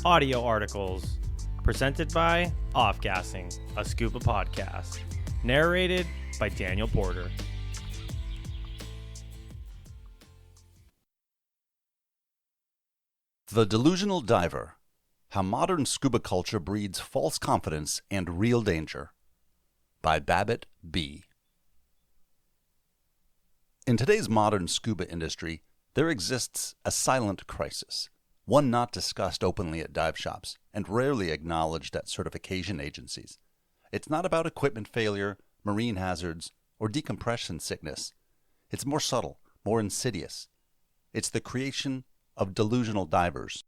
audio articles, presented by Offgassing, a Scuba podcast, narrated by Daniel Porter. The Delusional Diver: How Modern Scuba Culture Breeds False Confidence and Real Danger, by Babbet B. In today's modern scuba industry, there exists a silent crisis, one not discussed openly at dive shops and rarely acknowledged at certification agencies. It's not about equipment failure, marine hazards, or decompression sickness. It's more subtle, more insidious. It's the creation of delusional divers.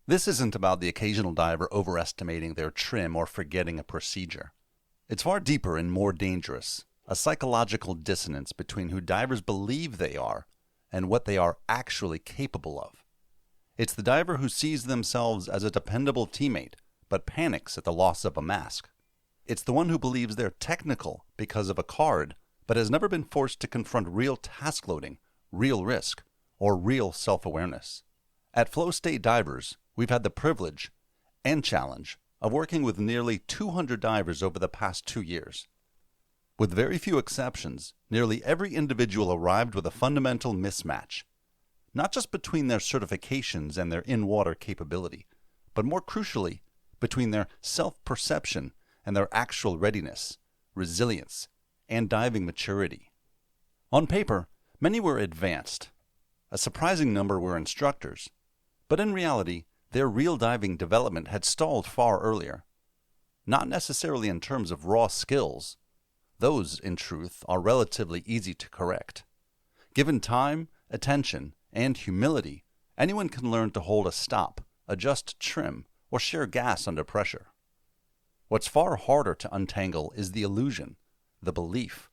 This isn't about the occasional diver overestimating their trim or forgetting a procedure. It's far deeper and more dangerous, a psychological dissonance between who divers believe they are and what they are actually capable of. It's the diver who sees themselves as a dependable teammate, but panics at the loss of a mask. It's the one who believes they're technical because of a card, but has never been forced to confront real task loading, real risk, or real self-awareness. At FlowState Divers, we've had the privilege and challenge of working with nearly 200 divers over the past 2 years. With very few exceptions, nearly every individual arrived with a fundamental mismatch, not just between their certifications and their in-water capability, but more crucially, between their self-perception and their actual readiness, resilience, and diving maturity. On paper, many were advanced. A surprising number were instructors, but in reality, their real diving development had stalled far earlier. Not necessarily in terms of raw skills. Those, in truth, are relatively easy to correct. Given time, attention, and humility, anyone can learn to hold a stop, adjust trim, or share gas under pressure. What's far harder to untangle is the illusion, the belief,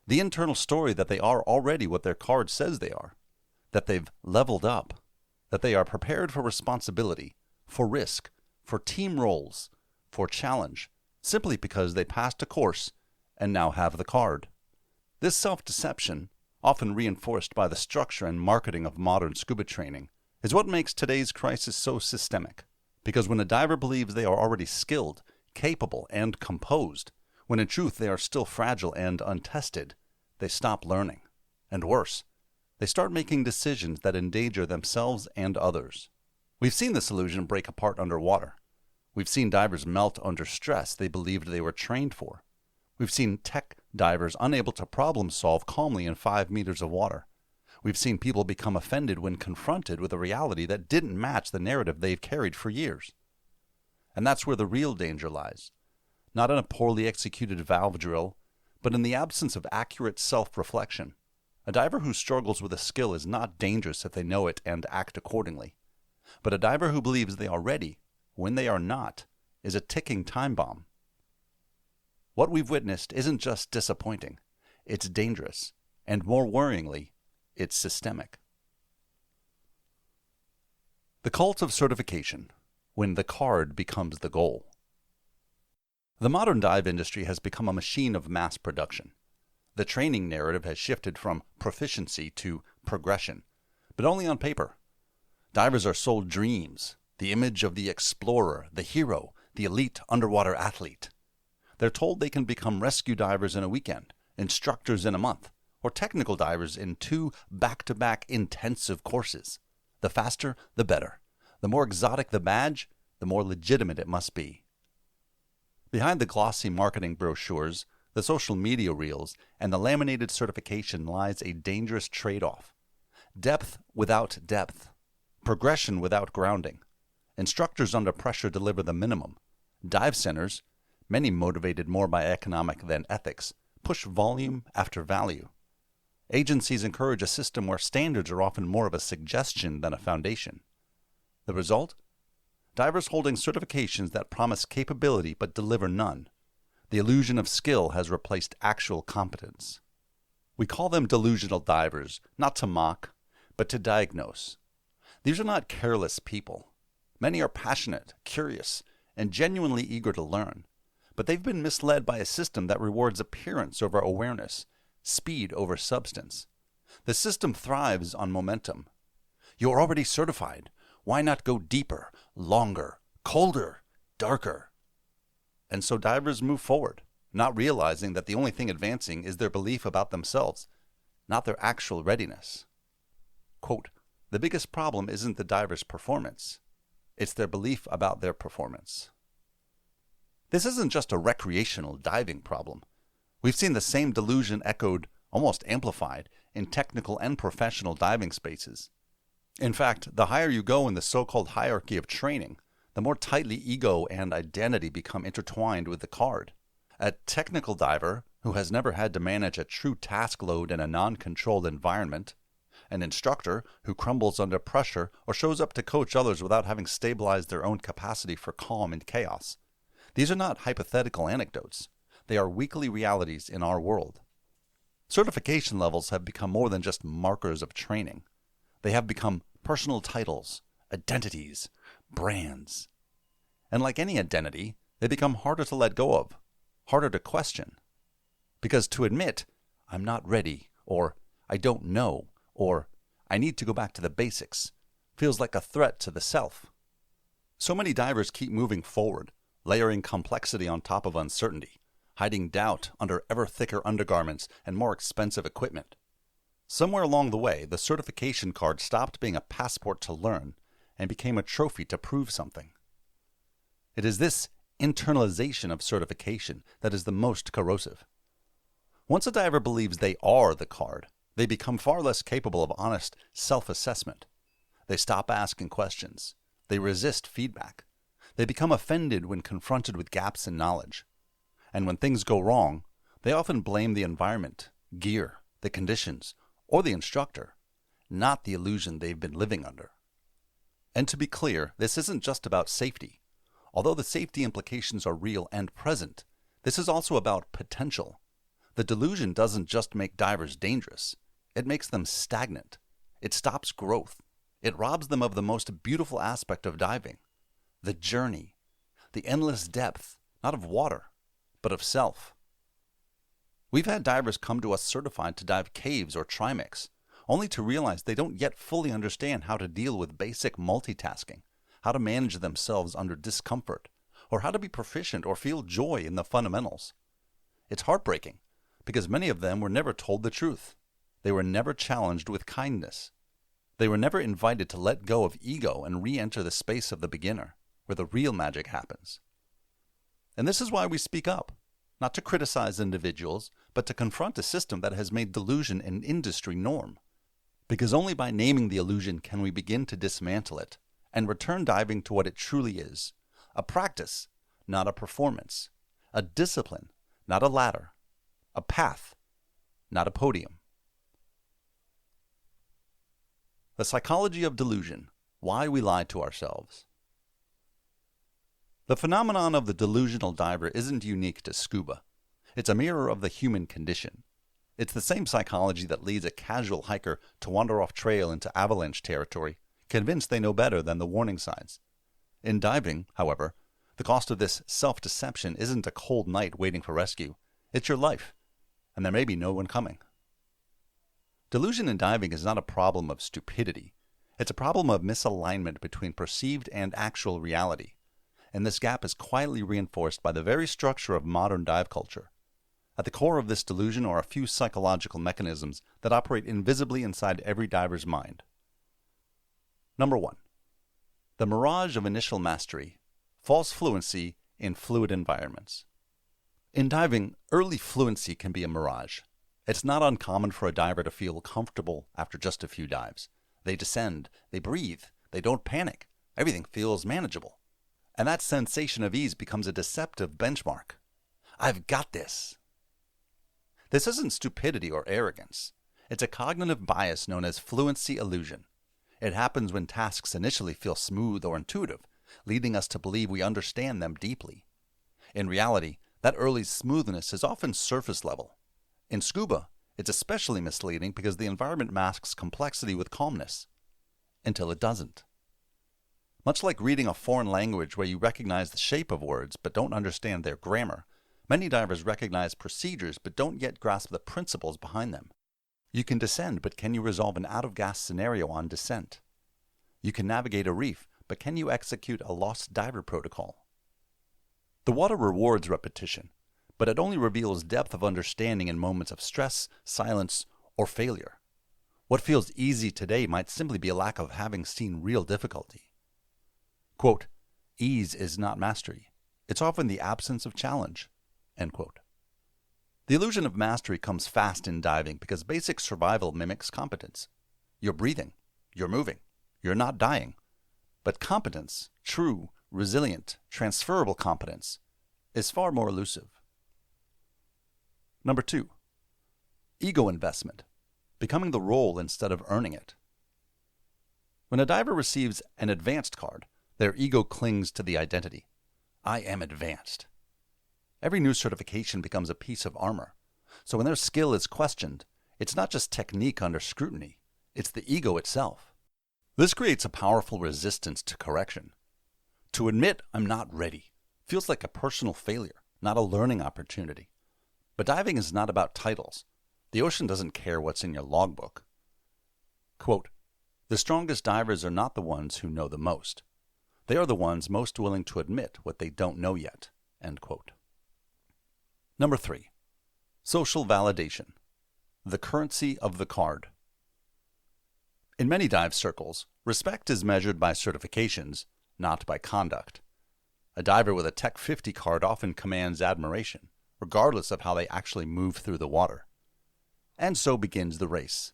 the internal story that they are already what their card says they are, that they've leveled up, that they are prepared for responsibility, for risk, for team roles, for challenge, simply because they passed a course and now have the card. This self-deception, often reinforced by the structure and marketing of modern scuba training, is what makes today's crisis so systemic. Because when a diver believes they are already skilled, capable, and composed, when in truth they are still fragile and untested, they stop learning. And worse, they start making decisions that endanger themselves and others. We've seen this illusion break apart underwater. We've seen divers melt under stress they believed they were trained for. We've seen tech divers unable to problem solve calmly in 5 meters of water. We've seen people become offended when confronted with a reality that didn't match the narrative they've carried for years. And that's where the real danger lies. Not in a poorly executed valve drill, but in the absence of accurate self-reflection. A diver who struggles with a skill is not dangerous if they know it and act accordingly. But a diver who believes they are ready, when they are not, is a ticking time bomb. What we've witnessed isn't just disappointing, it's dangerous, and more worryingly, it's systemic. The cult of certification, when the card becomes the goal. The modern dive industry has become a machine of mass production. The training narrative has shifted from proficiency to progression, but only on paper. Divers are sold dreams, the image of the explorer, the hero, the elite underwater athlete. They're told they can become rescue divers in a weekend, instructors in a month, or technical divers in 2 back-to-back intensive courses. The faster, the better. The more exotic the badge, the more legitimate it must be. Behind the glossy marketing brochures, the social media reels, and the laminated certification lies a dangerous trade-off. Depth without depth. Progression without grounding. Instructors under pressure deliver the minimum. Dive centers, many motivated more by economic than ethics, push volume after value. Agencies encourage a system where standards are often more of a suggestion than a foundation. The result? Divers holding certifications that promise capability but deliver none. The illusion of skill has replaced actual competence. We call them delusional divers, not to mock, but to diagnose. These are not careless people. Many are passionate, curious, and genuinely eager to learn. But they've been misled by a system that rewards appearance over awareness, speed over substance. The system thrives on momentum. You're already certified. Why not go deeper, longer, colder, darker? And so divers move forward, not realizing that the only thing advancing is their belief about themselves, not their actual readiness. Quote, "The biggest problem isn't the diver's performance. It's their belief about their performance." This isn't just a recreational diving problem. We've seen the same delusion echoed, almost amplified, in technical and professional diving spaces. In fact, the higher you go in the so-called hierarchy of training, the more tightly ego and identity become intertwined with the card. A technical diver who has never had to manage a true task load in a non-controlled environment, an instructor who crumbles under pressure or shows up to coach others without having stabilized their own capacity for calm in chaos. These are not hypothetical anecdotes. They are weekly realities in our world. Certification levels have become more than just markers of training. They have become personal titles, identities, brands. And like any identity, they become harder to let go of, harder to question. Because to admit, "I'm not ready," or "I don't know," or "I need to go back to the basics," feels like a threat to the self. So many divers keep moving forward, layering complexity on top of uncertainty, hiding doubt under ever thicker undergarments and more expensive equipment. Somewhere along the way, the certification card stopped being a passport to learn and became a trophy to prove something. It is this internalization of certification that is the most corrosive. Once a diver believes they are the card, they become far less capable of honest self-assessment. They stop asking questions. They resist feedback. They become offended when confronted with gaps in knowledge. And when things go wrong, they often blame the environment, gear, the conditions, or the instructor, not the illusion they've been living under. And to be clear, this isn't just about safety. Although the safety implications are real and present, this is also about potential. The delusion doesn't just make divers dangerous. It makes them stagnant. It stops growth. It robs them of the most beautiful aspect of diving, the journey, the endless depth, not of water, but of self. We've had divers come to us certified to dive caves or trimix, only to realize they don't yet fully understand how to deal with basic multitasking, how to manage themselves under discomfort, or how to be proficient or feel joy in the fundamentals. It's heartbreaking, because many of them were never told the truth. They were never challenged with kindness. They were never invited to let go of ego and re-enter the space of the beginner, where the real magic happens. And this is why we speak up, not to criticize individuals, but to confront a system that has made delusion an industry norm. Because only by naming the illusion can we begin to dismantle it and return diving to what it truly is, a practice, not a performance, a discipline, not a ladder, a path, not a podium. The psychology of delusion, why we lie to ourselves. The phenomenon of the delusional diver isn't unique to scuba. It's a mirror of the human condition. It's the same psychology that leads a casual hiker to wander off trail into avalanche territory, convinced they know better than the warning signs. In diving, however, the cost of this self-deception isn't a cold night waiting for rescue. It's your life, and there may be no one coming. Delusion in diving is not a problem of stupidity. It's a problem of misalignment between perceived and actual reality. And this gap is quietly reinforced by the very structure of modern dive culture. At the core of this delusion are a few psychological mechanisms that operate invisibly inside every diver's mind. Number 1. The mirage of initial mastery, false fluency in fluid environments. In diving, early fluency can be a mirage. It's not uncommon for a diver to feel comfortable after just a few dives. They descend, they breathe, they don't panic. Everything feels manageable. And that sensation of ease becomes a deceptive benchmark. I've got this. This isn't stupidity or arrogance. It's a cognitive bias known as fluency illusion. It happens when tasks initially feel smooth or intuitive, leading us to believe we understand them deeply. In reality, that early smoothness is often surface level. In scuba, it's especially misleading because the environment masks complexity with calmness, until it doesn't. Much like reading a foreign language where you recognize the shape of words but don't understand their grammar, many divers recognize procedures but don't yet grasp the principles behind them. You can descend, but can you resolve an out-of-gas scenario on descent? You can navigate a reef, but can you execute a lost diver protocol? The water rewards repetition, but it only reveals depth of understanding in moments of stress, silence, or failure. What feels easy today might simply be a lack of having seen real difficulty. Quote, ease is not mastery. It's often the absence of challenge. End quote. The illusion of mastery comes fast in diving because basic survival mimics competence. You're breathing. You're moving. You're not dying. But competence, true, resilient, transferable competence, is far more elusive. Number 2, ego investment, becoming the role instead of earning it. When a diver receives an advanced card, their ego clings to the identity. I am advanced. Every new certification becomes a piece of armor. So when their skill is questioned, it's not just technique under scrutiny, it's the ego itself. This creates a powerful resistance to correction. To admit I'm not ready feels like a personal failure, not a learning opportunity. But diving is not about titles. The ocean doesn't care what's in your logbook. Quote, the strongest divers are not the ones who know the most. They are the ones most willing to admit what they don't know yet. End quote. Number 3, social validation, the currency of the card. In many dive circles, respect is measured by certifications, not by conduct. A diver with a Tech 50 card often commands admiration, regardless of how they actually move through the water. And so begins the race,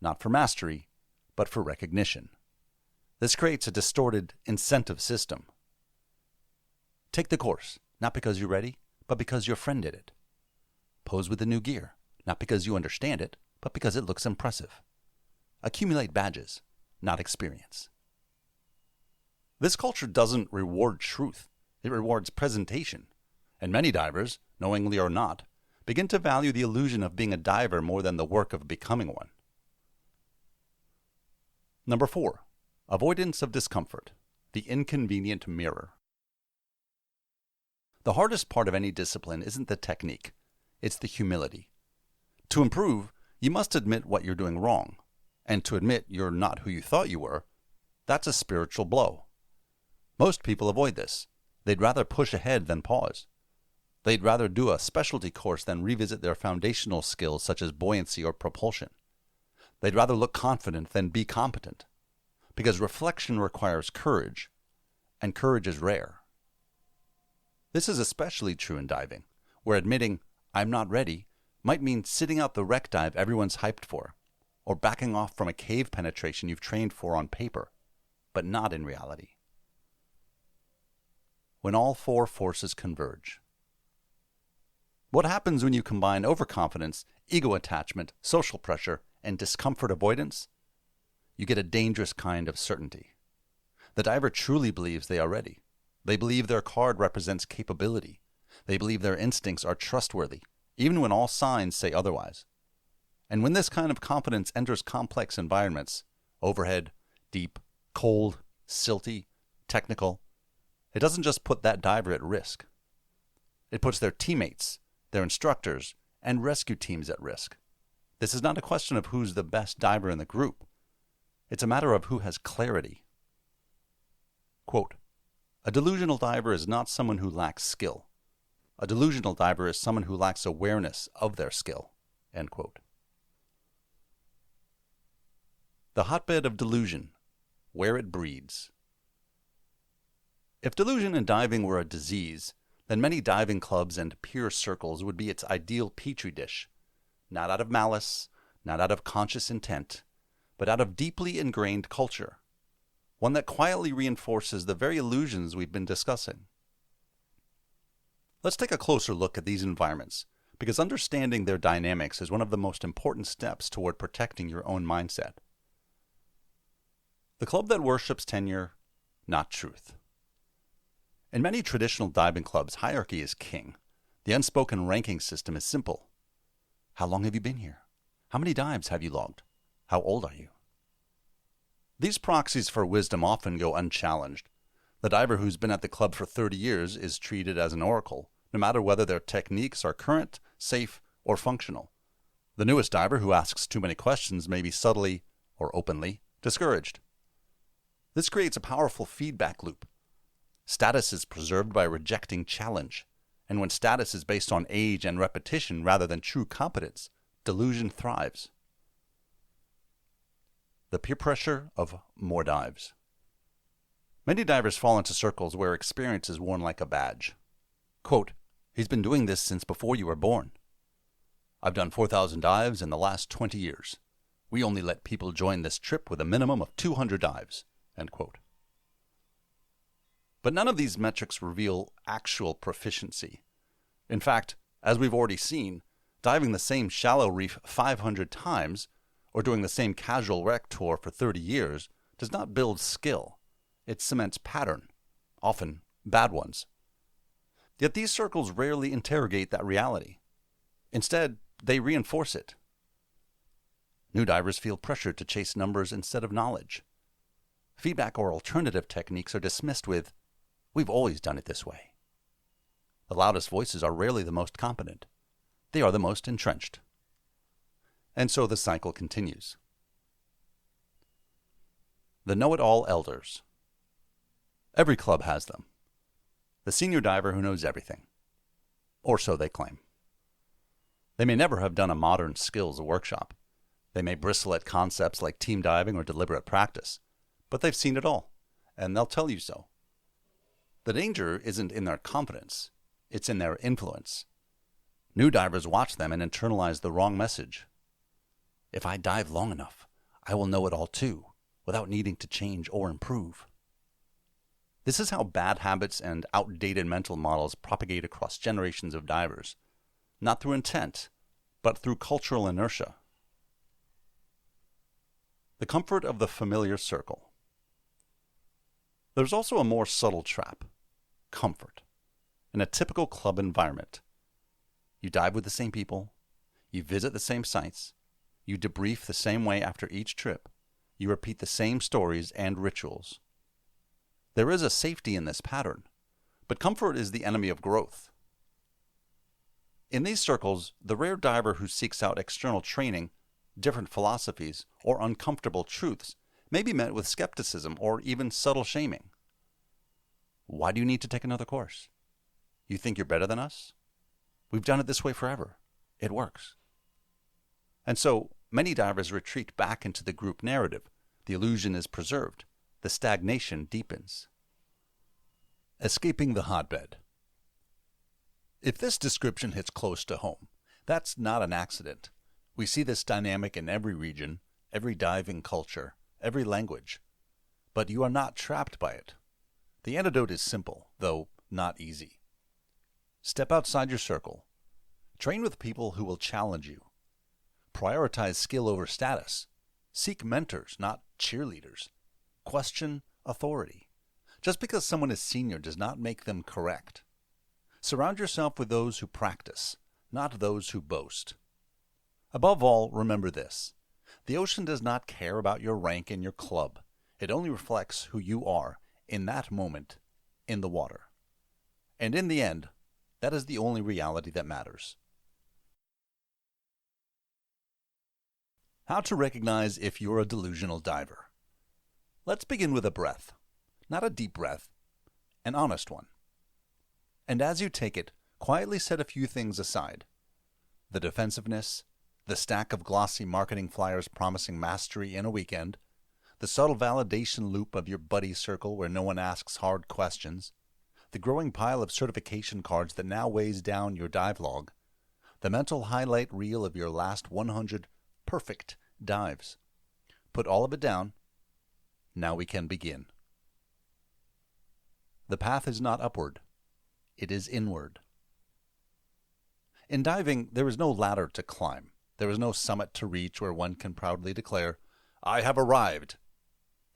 not for mastery, but for recognition. This creates a distorted incentive system. Take the course, not because you're ready, but because your friend did it. Pose with the new gear, not because you understand it, but because it looks impressive. Accumulate badges, not experience. This culture doesn't reward truth. It rewards presentation. And many divers, knowingly or not, begin to value the illusion of being a diver more than the work of becoming one. Number 4, avoidance of discomfort, the inconvenient mirror. The hardest part of any discipline isn't the technique, it's the humility. To improve, you must admit what you're doing wrong. And to admit you're not who you thought you were, that's a spiritual blow. Most people avoid this. They'd rather push ahead than pause. They'd rather do a specialty course than revisit their foundational skills such as buoyancy or propulsion. They'd rather look confident than be competent. Because reflection requires courage, and courage is rare. This is especially true in diving, where admitting, I'm not ready, might mean sitting out the wreck dive everyone's hyped for, or backing off from a cave penetration you've trained for on paper, but not in reality. When all 4 forces converge. What happens when you combine overconfidence, ego attachment, social pressure, and discomfort avoidance? You get a dangerous kind of certainty. The diver truly believes they are ready. They believe their card represents capability. They believe their instincts are trustworthy, even when all signs say otherwise. And when this kind of confidence enters complex environments, overhead, deep, cold, silty, technical, it doesn't just put that diver at risk. It puts their teammates, their instructors, and rescue teams at risk. This is not a question of who's the best diver in the group. It's a matter of who has clarity. Quote, a delusional diver is not someone who lacks skill. A delusional diver is someone who lacks awareness of their skill. End quote. The hotbed of delusion, where it breeds. If delusion in diving were a disease, then many diving clubs and peer circles would be its ideal petri dish, not out of malice, not out of conscious intent, but out of deeply ingrained culture, one that quietly reinforces the very illusions we've been discussing. Let's take a closer look at these environments, because understanding their dynamics is one of the most important steps toward protecting your own mindset. The club that worships tenure, not truth. In many traditional diving clubs, hierarchy is king. The unspoken ranking system is simple. How long have you been here? How many dives have you logged? How old are you? These proxies for wisdom often go unchallenged. The diver who's been at the club for 30 years is treated as an oracle, no matter whether their techniques are current, safe, or functional. The newest diver who asks too many questions may be subtly, or openly, discouraged. This creates a powerful feedback loop. Status is preserved by rejecting challenge, and when status is based on age and repetition rather than true competence, delusion thrives. The peer pressure of more dives. Many divers fall into circles where experience is worn like a badge. Quote, "He's been doing this since before you were born. I've done 4,000 dives in the last 20 years. We only let people join this trip with a minimum of 200 dives." End quote. But none of these metrics reveal actual proficiency. In fact, as we've already seen, diving the same shallow reef 500 times or doing the same casual wreck tour for 30 years does not build skill. It cements pattern, often bad ones. Yet these circles rarely interrogate that reality. Instead, they reinforce it. New divers feel pressured to chase numbers instead of knowledge. Feedback or alternative techniques are dismissed with, "We've always done it this way." The loudest voices are rarely the most competent. They are the most entrenched. And so the cycle continues. The know-it-all elders. Every club has them. The senior diver who knows everything. Or so they claim. They may never have done a modern skills workshop. They may bristle at concepts like team diving or deliberate practice, but they've seen it all, and they'll tell you so. The danger isn't in their confidence, it's in their influence. New divers watch them and internalize the wrong message. If I dive long enough, I will know it all too, without needing to change or improve. This is how bad habits and outdated mental models propagate across generations of divers, not through intent, but through cultural inertia. The comfort of the familiar circle. There's also a more subtle trap, comfort, in a typical club environment. You dive with the same people, you visit the same sites, you debrief the same way after each trip, you repeat the same stories and rituals. There is a safety in this pattern, but comfort is the enemy of growth. In these circles, the rare diver who seeks out external training, different philosophies, or uncomfortable truths may be met with skepticism or even subtle shaming. Why do you need to take another course? You think you're better than us? We've done it this way forever. It works. And so, many divers retreat back into the group narrative. The illusion is preserved. The stagnation deepens. Escaping the hotbed. If this description hits close to home, that's not an accident. We see this dynamic in every region, every diving culture, every language. But you are not trapped by it. The antidote is simple, though not easy. Step outside your circle. Train with people who will challenge you. Prioritize skill over status. Seek mentors, not cheerleaders. Question authority. Just because someone is senior does not make them correct. Surround yourself with those who practice, not those who boast. Above all, remember this. The ocean does not care about your rank in your club. It only reflects who you are in that moment in the water. And in the end, that is the only reality that matters. How to recognize if you're a delusional diver. Let's begin with a breath. Not a deep breath, an honest one. And as you take it, quietly set a few things aside. The defensiveness, the stack of glossy marketing flyers promising mastery in a weekend, the subtle validation loop of your buddy circle where no one asks hard questions, the growing pile of certification cards that now weighs down your dive log, the mental highlight reel of your last 100 perfect dives. Put all of it down. Now we can begin. The path is not upward. It is inward. In diving, there is no ladder to climb. There is no summit to reach where one can proudly declare, "I have arrived."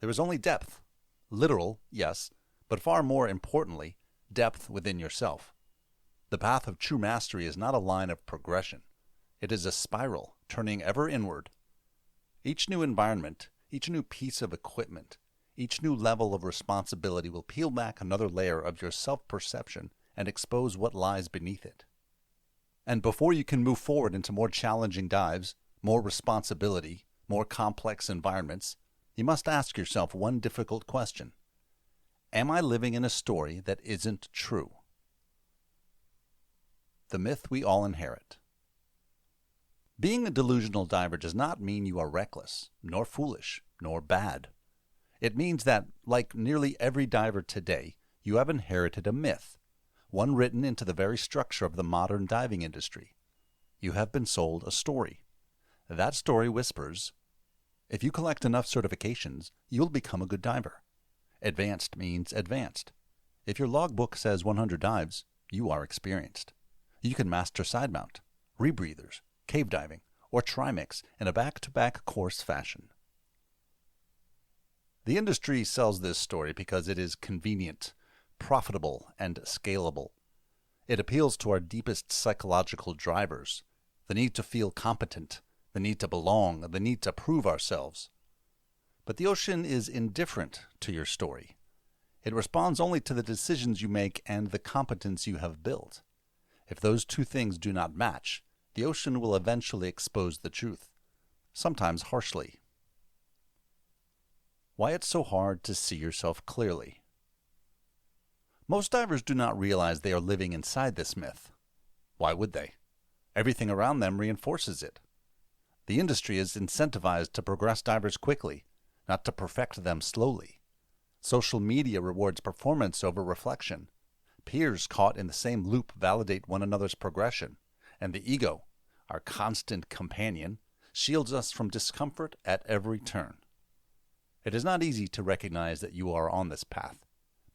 There is only depth. Literal, yes, but far more importantly, depth within yourself. The path of true mastery is not a line of progression. It is a spiral, turning ever inward. Each new environment, each new piece of equipment, each new level of responsibility will peel back another layer of your self-perception and expose what lies beneath it. And before you can move forward into more challenging dives, more responsibility, more complex environments, you must ask yourself one difficult question. Am I living in a story that isn't true? The myth we all inherit. Being a delusional diver does not mean you are reckless, nor foolish, nor bad. It means that, like nearly every diver today, you have inherited a myth, one written into the very structure of the modern diving industry. You have been sold a story. That story whispers, if you collect enough certifications, you'll become a good diver. Advanced means advanced. If your logbook says 100 dives, you are experienced. You can master side mount, rebreathers, cave diving, or trimix in a back-to-back course fashion. The industry sells this story because it is convenient, profitable, and scalable. It appeals to our deepest psychological drivers, the need to feel competent, the need to belong, the need to prove ourselves. But the ocean is indifferent to your story. It responds only to the decisions you make and the competence you have built. If those two things do not match, the ocean will eventually expose the truth, sometimes harshly. Why it's so hard to see yourself clearly. Most divers do not realize they are living inside this myth. Why would they? Everything around them reinforces it. The industry is incentivized to progress divers quickly, not to perfect them slowly. Social media rewards performance over reflection. Peers caught in the same loop validate one another's progression, and the ego, our constant companion, shields us from discomfort at every turn. It is not easy to recognize that you are on this path,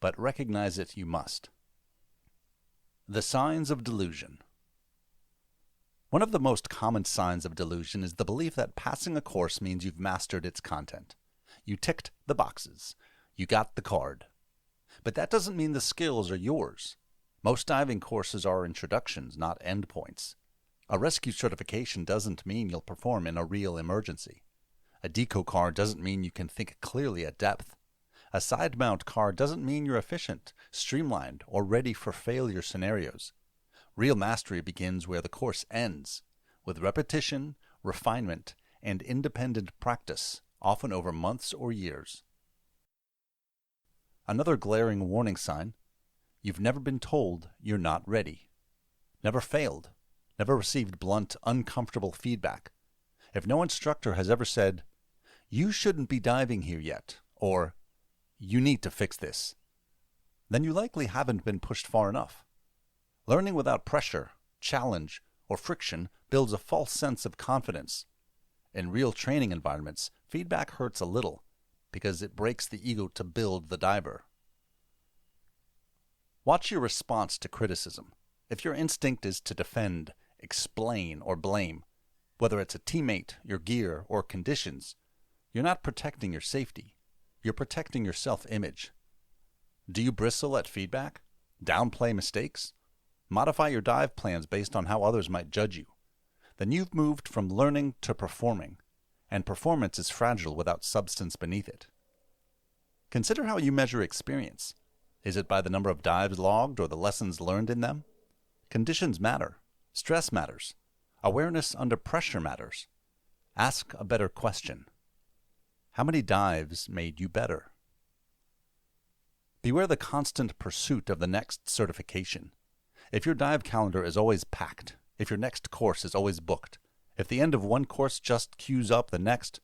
but recognize it you must. The signs of delusion. One of the most common signs of delusion is the belief that passing a course means you've mastered its content. You ticked the boxes. You got the card. But that doesn't mean the skills are yours. Most diving courses are introductions, not endpoints. A rescue certification doesn't mean you'll perform in a real emergency. A deco card doesn't mean you can think clearly at depth. A side mount card doesn't mean you're efficient, streamlined, or ready for failure scenarios. Real mastery begins where the course ends, with repetition, refinement, and independent practice, often over months or years. Another glaring warning sign: you've never been told you're not ready. Never failed. Never received blunt, uncomfortable feedback. If no instructor has ever said, "You shouldn't be diving here yet," or "You need to fix this," then you likely haven't been pushed far enough. Learning without pressure, challenge, or friction builds a false sense of confidence. In real training environments, feedback hurts a little because it breaks the ego to build the diver. Watch your response to criticism. If your instinct is to defend, explain, or blame, whether it's a teammate, your gear, or conditions, you're not protecting your safety. You're protecting your self-image. Do you bristle at feedback? Downplay mistakes? Modify your dive plans based on how others might judge you? Then you've moved from learning to performing, and performance is fragile without substance beneath it. Consider how you measure experience. Is it by the number of dives logged or the lessons learned in them? Conditions matter. Stress matters. Awareness under pressure matters. Ask a better question. How many dives made you better? Beware the constant pursuit of the next certification. If your dive calendar is always packed, if your next course is always booked, if the end of one course just queues up the next,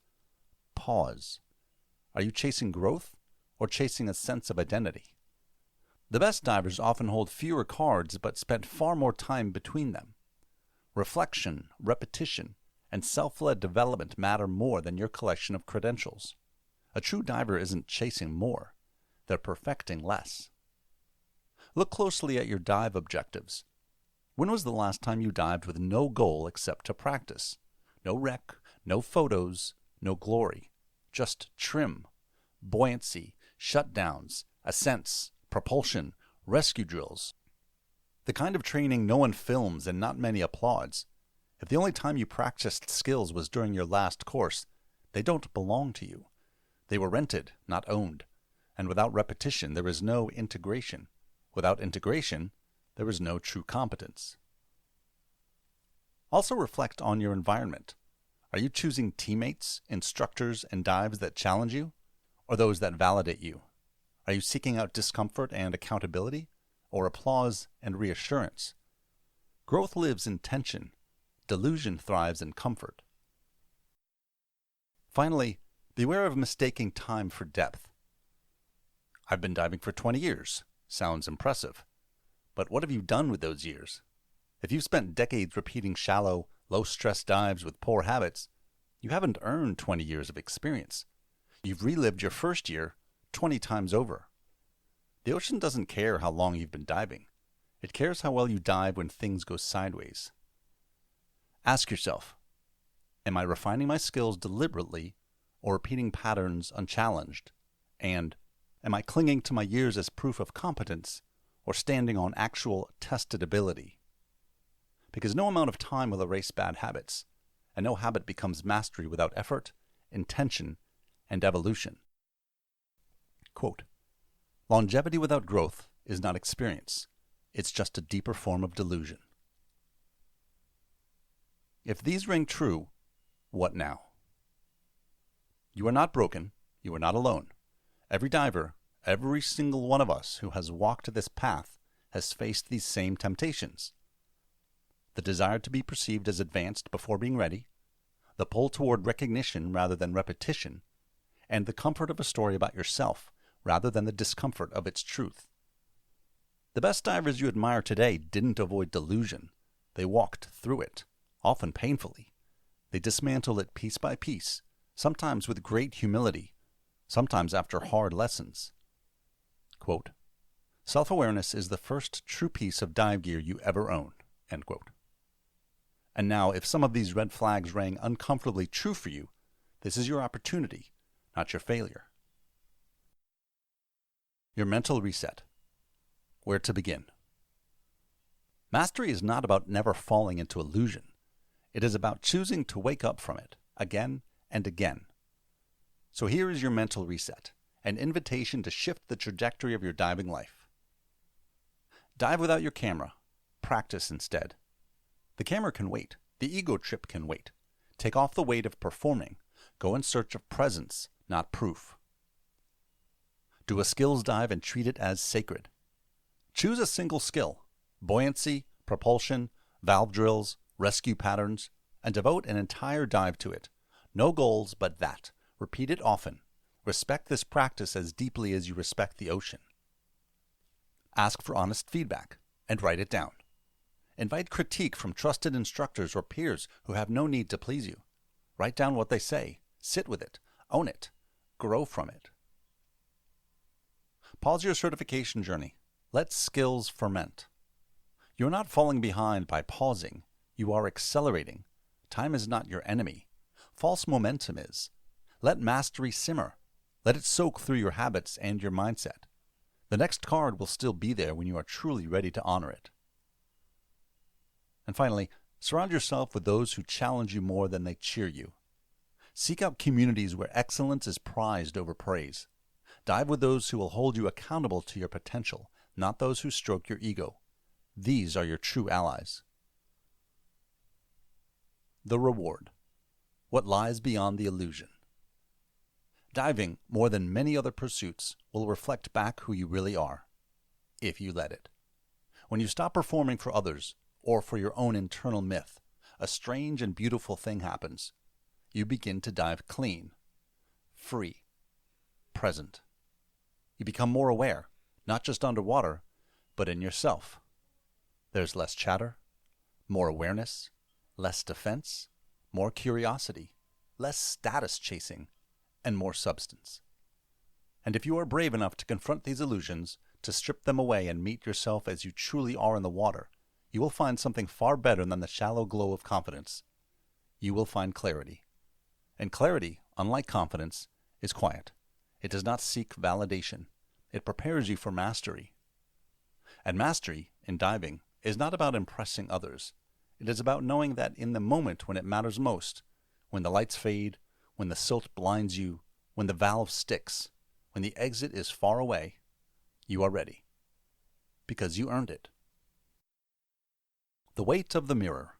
pause. Are you chasing growth or chasing a sense of identity? The best divers often hold fewer cards but spent far more time between them. Reflection, repetition, and self-led development matter more than your collection of credentials. A true diver isn't chasing more. They're perfecting less. Look closely at your dive objectives. When was the last time you dived with no goal except to practice? No rec, no photos, no glory. Just trim, buoyancy, shutdowns, ascents, propulsion, rescue drills. The kind of training no one films and not many applauds. If the only time you practiced skills was during your last course, they don't belong to you. They were rented, not owned. And without repetition, there is no integration. Without integration, there is no true competence. Also reflect on your environment. Are you choosing teammates, instructors, and dives that challenge you, or those that validate you? Are you seeking out discomfort and accountability, or applause and reassurance? Growth lives in tension. Delusion thrives in comfort. Finally, beware of mistaking time for depth. I've been diving for 20 years. Sounds impressive. But what have you done with those years? If you've spent decades repeating shallow, low-stress dives with poor habits, you haven't earned 20 years of experience. You've relived your first year 20 times over. The ocean doesn't care how long you've been diving. It cares how well you dive when things go sideways. Ask yourself, am I refining my skills deliberately or repeating patterns unchallenged? And am I clinging to my years as proof of competence or standing on actual tested ability? Because no amount of time will erase bad habits, and no habit becomes mastery without effort, intention, and evolution. Quote, longevity without growth is not experience. It's just a deeper form of delusion. If these ring true, what now? You are not broken. You are not alone. Every diver, every single one of us who has walked this path has faced these same temptations. The desire to be perceived as advanced before being ready, the pull toward recognition rather than repetition, and the comfort of a story about yourself rather than the discomfort of its truth. The best divers you admire today didn't avoid delusion. They walked through it, often painfully. They dismantled it piece by piece, sometimes with great humility, sometimes after hard lessons. Quote, self-awareness is the first true piece of dive gear you ever own. End quote. And now, if some of these red flags rang uncomfortably true for you, this is your opportunity, not your failure. Your mental reset. Where to begin? Mastery is not about never falling into illusion. It is about choosing to wake up from it again and again. So here is your mental reset, an invitation to shift the trajectory of your diving life. Dive without your camera. Practice instead. The camera can wait. The ego trip can wait. Take off the weight of performing. Go in search of presence, not proof. Do a skills dive and treat it as sacred. Choose a single skill, buoyancy, propulsion, valve drills, rescue patterns, and devote an entire dive to it. No goals but that. Repeat it often. Respect this practice as deeply as you respect the ocean. Ask for honest feedback and write it down. Invite critique from trusted instructors or peers who have no need to please you. Write down what they say. Sit with it. Own it. Grow from it. Pause your certification journey. Let skills ferment. You're not falling behind by pausing. You are accelerating. Time is not your enemy. False momentum is. Let mastery simmer. Let it soak through your habits and your mindset. The next card will still be there when you are truly ready to honor it. And finally, surround yourself with those who challenge you more than they cheer you. Seek out communities where excellence is prized over praise. Dive with those who will hold you accountable to your potential, not those who stroke your ego. These are your true allies. The reward. What lies beyond the illusion. Diving, more than many other pursuits, will reflect back who you really are, if you let it. When you stop performing for others, or for your own internal myth, a strange and beautiful thing happens. You begin to dive clean, free, present. You become more aware, not just underwater, but in yourself. There's less chatter, more awareness, less defense, more curiosity, less status chasing, and more substance. And if you are brave enough to confront these illusions, to strip them away and meet yourself as you truly are in the water, you will find something far better than the shallow glow of confidence. You will find clarity. And clarity, unlike confidence, is quiet. It does not seek validation. It prepares you for mastery. And mastery, in diving, is not about impressing others. It is about knowing that in the moment when it matters most, when the lights fade, when the silt blinds you, when the valve sticks, when the exit is far away, you are ready. Because you earned it. The weight of the mirror.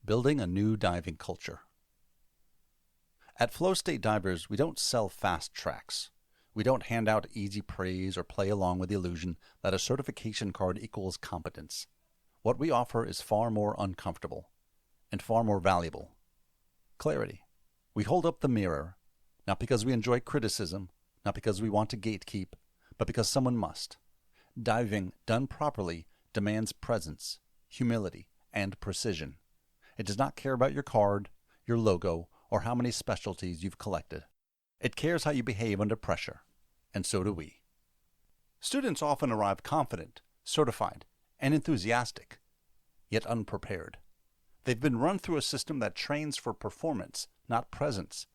Building a new diving culture. At FlowState Divers, we don't sell fast tracks. We don't hand out easy praise or play along with the illusion that a certification card equals competence. What we offer is far more uncomfortable and far more valuable. Clarity. We hold up the mirror, not because we enjoy criticism, not because we want to gatekeep, but because someone must. Diving, done properly, demands presence, humility, and precision. It does not care about your card, your logo, or how many specialties you've collected. It cares how you behave under pressure, and so do we. Students often arrive confident, certified, and enthusiastic, yet unprepared. They've been run through a system that trains for performance, not presence,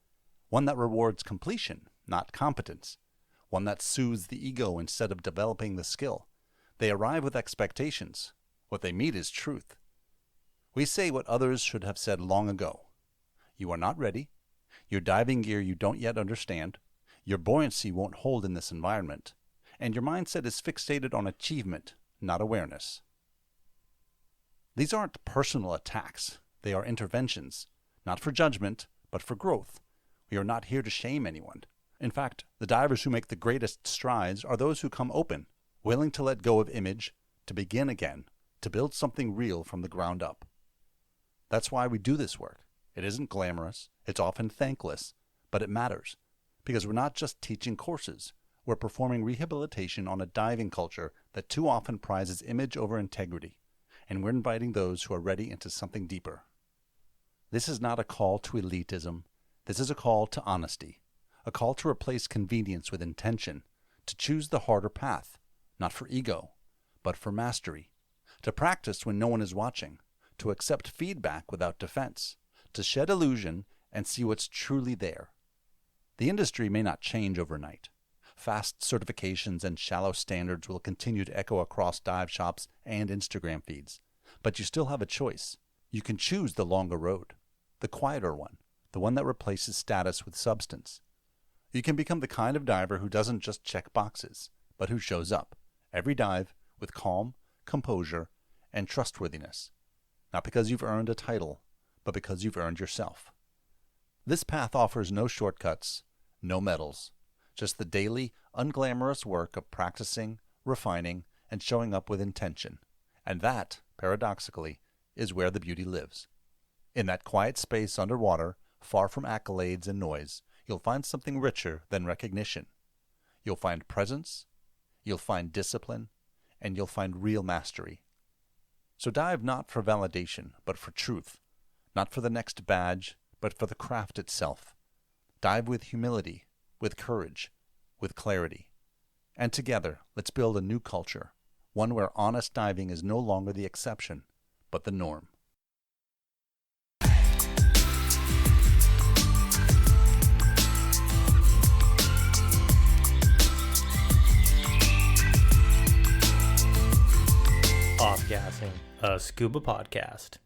one that rewards completion, not competence, one that soothes the ego instead of developing the skill. They arrive with expectations. What they meet is truth. We say what others should have said long ago. You are not ready. Your diving gear you don't yet understand. Your buoyancy won't hold in this environment. And your mindset is fixated on achievement, not awareness. These aren't personal attacks. They are interventions, not for judgment, but for growth. We are not here to shame anyone. In fact, the divers who make the greatest strides are those who come open, willing to let go of image, to begin again, to build something real from the ground up. That's why we do this work. It isn't glamorous, it's often thankless, but it matters, because we're not just teaching courses. We're performing rehabilitation on a diving culture that too often prizes image over integrity, and we're inviting those who are ready into something deeper. This is not a call to elitism. This is a call to honesty, a call to replace convenience with intention, to choose the harder path, not for ego, but for mastery, to practice when no one is watching, to accept feedback without defense, to shed illusion and see what's truly there. The industry may not change overnight. Fast certifications and shallow standards will continue to echo across dive shops and Instagram feeds, but you still have a choice. You can choose the longer road, the quieter one, the one that replaces status with substance. You can become the kind of diver who doesn't just check boxes, but who shows up every dive with calm, composure, and trustworthiness. Not because you've earned a title, but because you've earned yourself. This path offers no shortcuts, no medals, just the daily, unglamorous work of practicing, refining, and showing up with intention. And that, paradoxically, is where the beauty lives. In that quiet space underwater, far from accolades and noise, you'll find something richer than recognition. You'll find presence, you'll find discipline, and you'll find real mastery. So dive not for validation, but for truth. Not for the next badge, but for the craft itself. Dive with humility, with courage, with clarity. And together, let's build a new culture, one where honest diving is no longer the exception, but the norm. Off-gassing, a scuba podcast.